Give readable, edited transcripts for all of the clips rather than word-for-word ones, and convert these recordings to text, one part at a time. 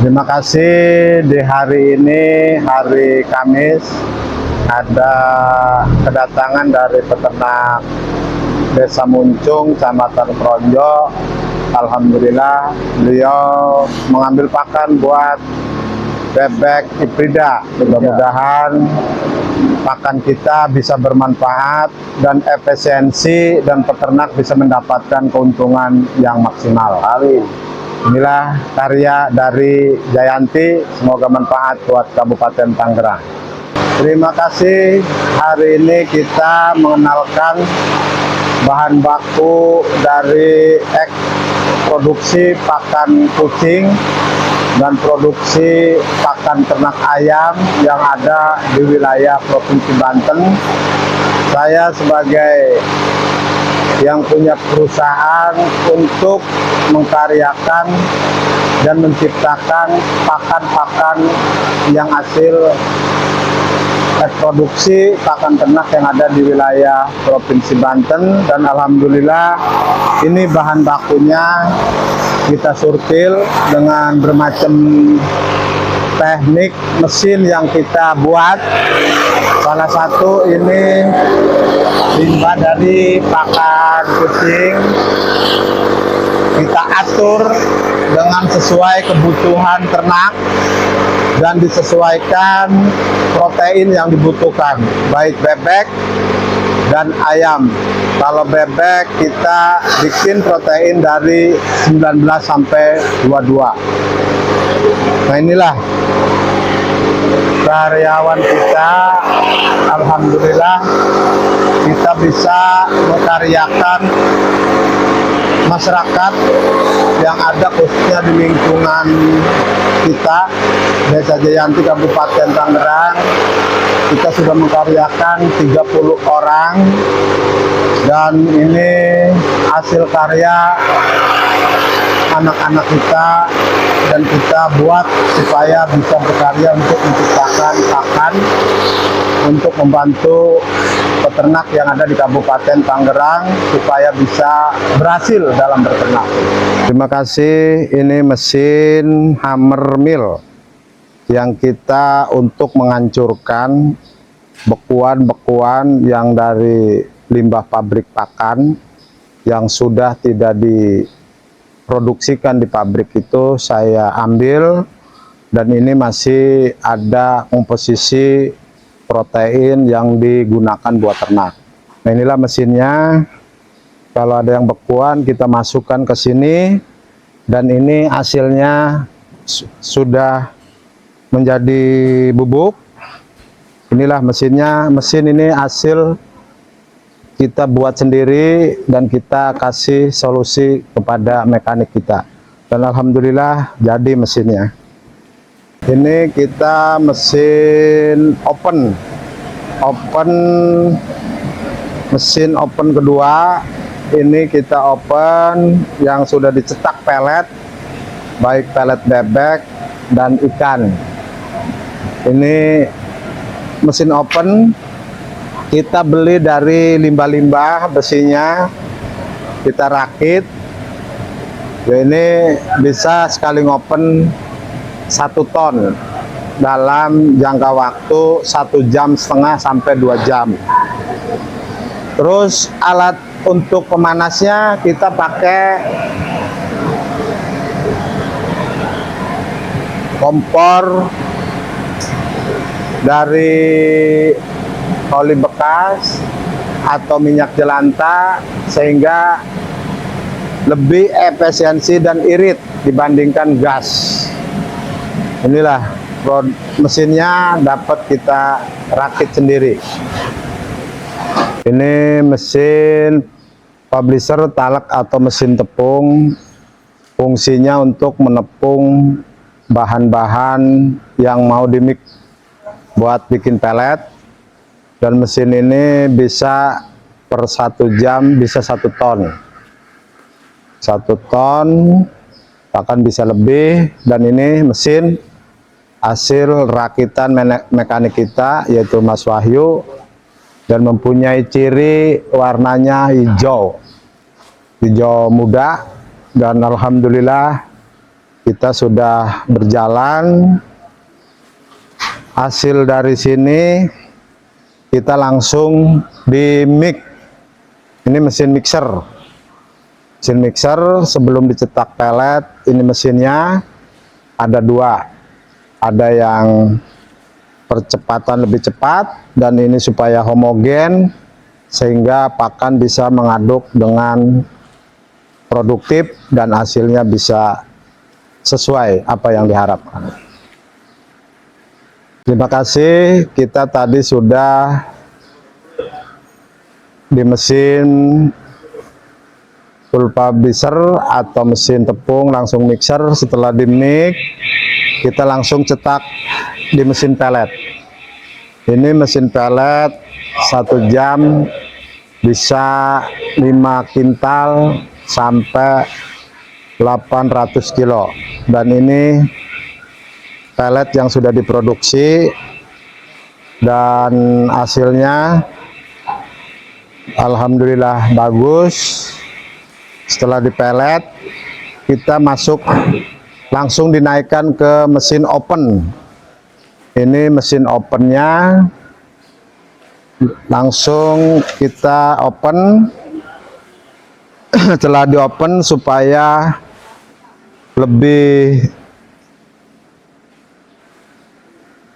Terima kasih. Di hari ini, hari Kamis, ada kedatangan dari peternak Desa Muncung, Kecamatan Kronjo. Alhamdulillah, beliau mengambil pakan buat bebek hibrida. Mudah-mudahan pakan kita bisa bermanfaat dan efisiensi, dan peternak bisa mendapatkan keuntungan yang maksimal. Amin. Inilah karya dari Jayanti, semoga manfaat buat Kabupaten Tangerang. Terima kasih. Hari ini kita mengenalkan bahan baku dari produksi pakan kucing dan produksi pakan ternak ayam yang ada di wilayah Provinsi Banten. Saya sebagai yang punya perusahaan untuk mengkaryakan dan menciptakan pakan-pakan yang hasil produksi pakan ternak yang ada di wilayah Provinsi Banten. Dan alhamdulillah ini bahan bakunya kita surtil dengan bermacam teknik mesin yang kita buat. Salah satu ini limbah dari pakan kucing kita atur dengan sesuai kebutuhan ternak dan disesuaikan protein yang dibutuhkan, baik bebek dan ayam. Kalau bebek kita bikin protein dari 19 sampai 22. Nah, inilah karyawan kita. Alhamdulillah kita bisa mengkaryakan masyarakat yang ada khususnya di lingkungan kita, Desa Jayanti, Kabupaten Tangerang. Kita sudah mengkaryakan 30 orang, dan ini hasil karya anak-anak kita, dan kita buat supaya bisa berkarya untuk menciptakan pakan untuk membantu peternak yang ada di Kabupaten Tangerang supaya bisa berhasil dalam berternak. Terima kasih. Ini mesin hammer mill yang kita untuk menghancurkan bekuan-bekuan yang dari limbah pabrik pakan yang sudah tidak diproduksikan di pabrik itu saya ambil, dan ini masih ada komposisi protein yang digunakan buat ternak. Nah, inilah mesinnya. Kalau ada yang bekuan kita masukkan ke sini, dan ini hasilnya sudah menjadi bubuk. Inilah mesinnya. Mesin ini hasil kita buat sendiri dan kita kasih solusi kepada mekanik kita, dan alhamdulillah jadi mesinnya. Ini kita mesin open mesin open kedua. Ini kita open yang sudah dicetak pelet, baik pelet bebek dan ikan. Ini mesin open kita beli dari limbah-limbah besinya, kita rakit. Ini bisa sekali ngopen 1 ton dalam jangka waktu 1,5 jam sampai 2 jam. Terus alat untuk pemanasnya kita pakai kompor dari oli bekas atau minyak jelantah, sehingga lebih efisiensi dan irit dibandingkan gas. Inilah mesinnya, dapat kita rakit sendiri. Ini mesin publisher talak atau mesin tepung, fungsinya untuk menepung bahan-bahan yang mau dimix buat bikin pelet. Dan mesin ini bisa per 1 jam bisa 1 ton. 1 ton, bahkan bisa lebih. Dan ini mesin hasil rakitan mekanik kita, yaitu Mas Wahyu, dan mempunyai ciri warnanya hijau muda. Dan alhamdulillah kita sudah berjalan. Hasil dari sini kita langsung di mix. Ini mesin mixer. Mesin mixer sebelum dicetak pelet, ini mesinnya ada dua. Ada yang percepatan lebih cepat, dan ini supaya homogen sehingga pakan bisa mengaduk dengan produktif dan hasilnya bisa sesuai apa yang diharapkan. Terima kasih. Kita tadi sudah di mesin pulverisir atau mesin tepung langsung mixer. Setelah di mix, kita langsung cetak di mesin pelet. Ini mesin pelet 1 jam bisa 5 kintal sampai 800 kilo, dan ini pelet yang sudah diproduksi dan hasilnya alhamdulillah bagus. Setelah dipelet, kita masuk langsung dinaikkan ke mesin open. Ini mesin opennya, langsung kita open. Setelah di open supaya lebih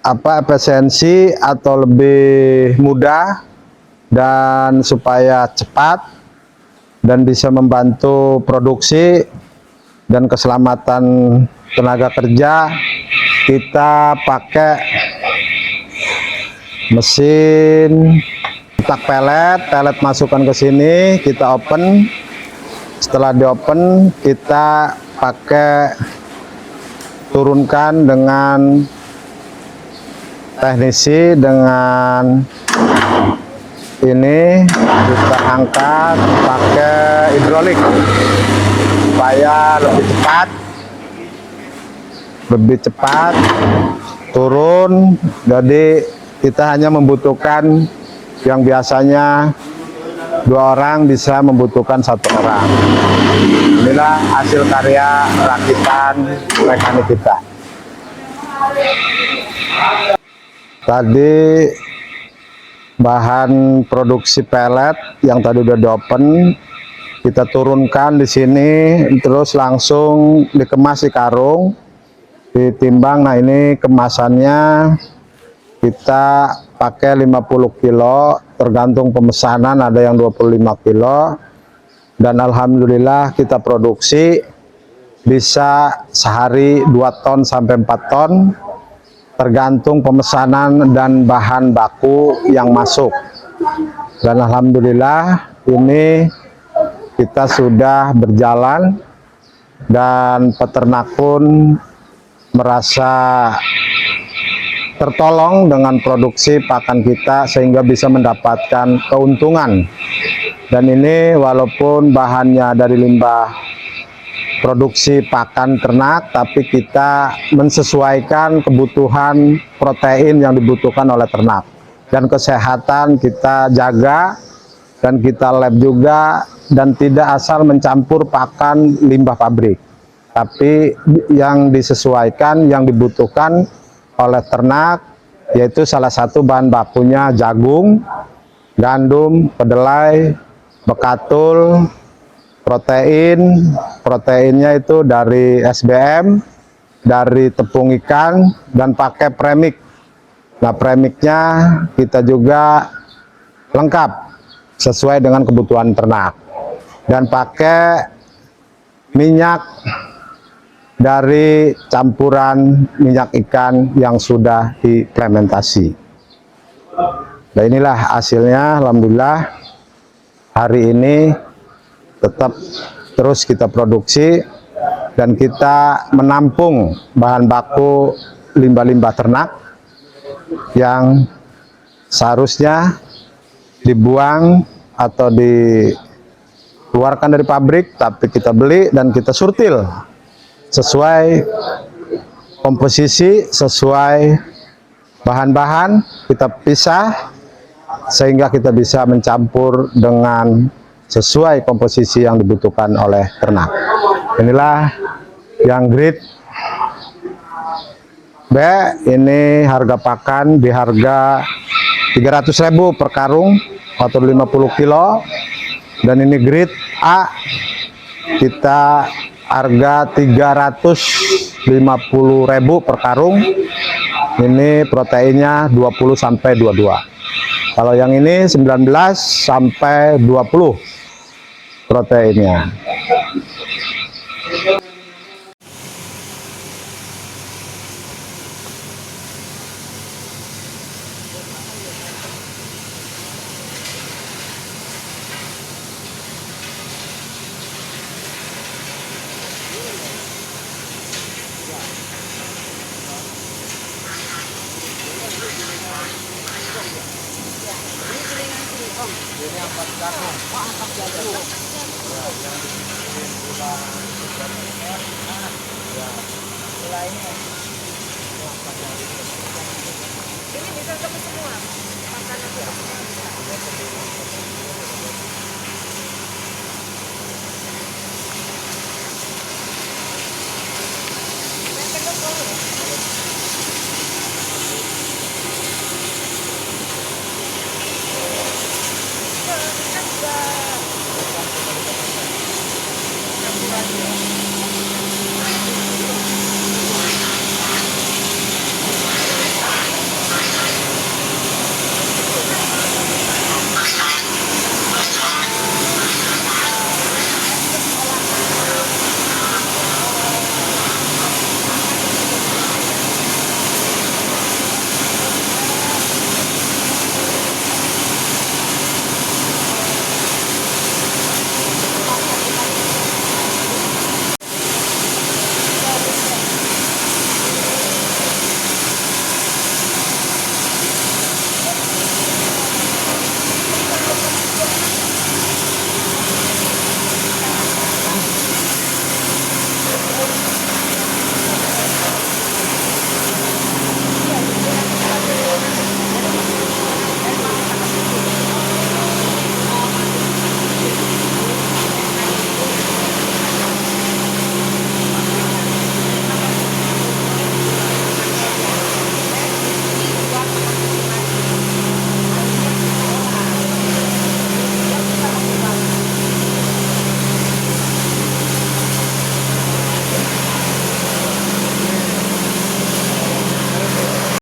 efisiensi atau lebih mudah dan supaya cepat dan bisa membantu produksi dan keselamatan tenaga kerja, kita pakai mesin cetak pelet. Pelet masukkan ke sini, kita open. Setelah di open, kita pakai turunkan dengan teknisi, dengan ini kita angkat pakai hidrolik supaya lebih cepat turun. Jadi kita hanya membutuhkan yang biasanya 2 orang bisa membutuhkan 1 orang. Inilah hasil karya rakitan mekanik kita. Tadi bahan produksi pelet yang tadi udah di-open kita turunkan di sini, terus langsung dikemas di karung, ditimbang. Nah, ini kemasannya kita pakai 50 kilo, tergantung pemesanan, ada yang 25 kilo, dan alhamdulillah kita produksi bisa sehari 2 ton sampai 4 ton, tergantung pemesanan dan bahan baku yang masuk. Dan alhamdulillah ini kita sudah berjalan dan peternak pun merasa tertolong dengan produksi pakan kita sehingga bisa mendapatkan keuntungan. Dan ini walaupun bahannya dari limbah produksi pakan ternak, tapi kita mensesuaikan kebutuhan protein yang dibutuhkan oleh ternak, dan kesehatan kita jaga dan kita lab juga, dan tidak asal mencampur pakan limbah pabrik, tapi yang disesuaikan yang dibutuhkan oleh ternak, yaitu salah satu bahan bakunya jagung, gandum, kedelai, bekatul, proteinnya itu dari SBM, dari tepung ikan, dan pakai premix. Nah, premixnya kita juga lengkap sesuai dengan kebutuhan ternak, dan pakai minyak dari campuran minyak ikan yang sudah diimplementasi. Nah, inilah hasilnya. Alhamdulillah hari ini tetap terus kita produksi, dan kita menampung bahan baku limbah-limbah ternak yang seharusnya dibuang atau dikeluarkan dari pabrik, tapi kita beli dan kita surtil sesuai komposisi, sesuai bahan-bahan, kita pisah sehingga kita bisa mencampur dengan sesuai komposisi yang dibutuhkan oleh ternak. Inilah yang grade B, ini harga pakan di harga 300.000 per karung atau 50 kilo. Dan ini grade A kita harga 350.000 per karung. Ini proteinnya 20 sampai 22. Kalau yang ini 19 sampai 20 proteinnya. Ini bisa ketemu semua. Makanan